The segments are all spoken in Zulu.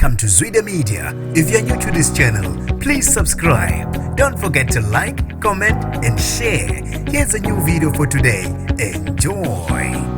Welcome to Zisinde Media. If you're new to this channel, please subscribe. Don't forget to like, comment and share. Here's a new video for today. Enjoy.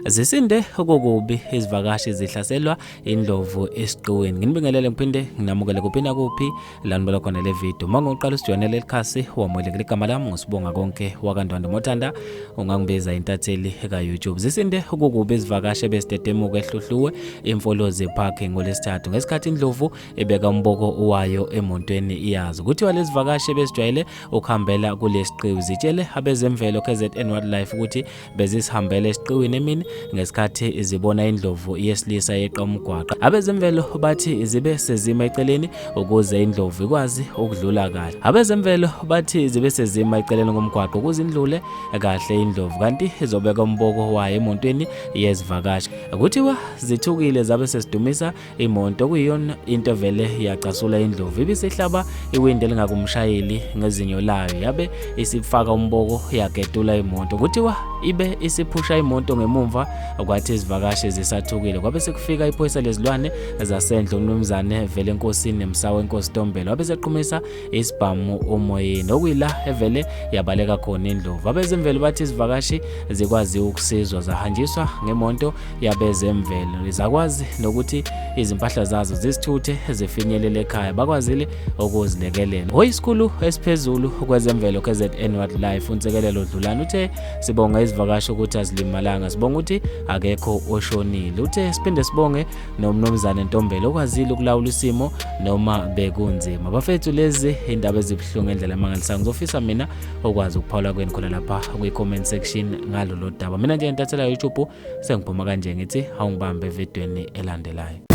Zisinde kukubi izivakashi zihlaselwa indlovu esiqiwini. Nginibingelele ngiphinde nginamukele kuphinda kuphi lanibona khona le video. Mangoqala usijoinele likhasi wamwelekela igama lami ngosibonga konke wakandwanda mothanda ungangibiza intatheli eka YouTube. Zisinde kukubi izivakashi besitetemuka ehluhluwe imfolozi parking ngolesithathu ngesikhathi indlovu ebeka umboko wayo emontweni iyazi ukuthi walezi vakashi besijwayele ukuhambela kulesiqiwi zitshele abezemvelo KZN Wildlife ukuthi bezisihambele esiqiwini emini ngesikhathi izibona indlovu yesilisa yeqa umgwaqo. Abezemvelo bathi zibe sezima eceleni ukuze indlovu ikwazi ukudlula kahle. Abezemvelo bathi zibe sezima eceleni ngomgwaqo ukuze indlule kahle indlovu kanti izobeka umboko wayo emontweni yezivakashi. Kuthiwa zithukile zabe sesidumisa imonto kuyiyona into vele yacasula indlovu ibisihlaba iwindi lingakumshayeli ngezinyo layo yabe isifaka umboko yagedula imonto. Kuthiwa ibe isiphusha imonto ngemuva kwathi izivakashi zisathukile kwabe sekufika iphoyisa lezilwane zasendle uMnumzane vele enkosini nemsawe enkosi Tombela wabe seqhumisa isibhamu umoyeni okuyila evele yabaleka khona indlovu. Abezemvelo bathi izivakashi zikwazi ukusizwa zahanjiswa ngemonto yabezemvelo izakwazi nokuthi izimpahla zazo zisithuthe zifinyelele ekhaya bakwazile ukuzilekelela. Oyisikhulu esiphezulu kwezemvelo KZN Wildlife unsekelelo Dlulana uthe sibonga izivakashi ukuthi azilimalanga, sibonga ukuthi akekho oshonile. Uthe siphinde sibonge noMnumzane Ntombela okwazile ukulawula isimo noma bekunzima. Bafethu lezi indaba ezibhlungu endlela mangalisanga ngizofisa mina okwazi ukuphawula kweni khona lapha kwi-comment section ngalo lo daba. Mina nje ngitathela YouTube sengiphuma kanje ngithi awungibambe evidweni elandelayo.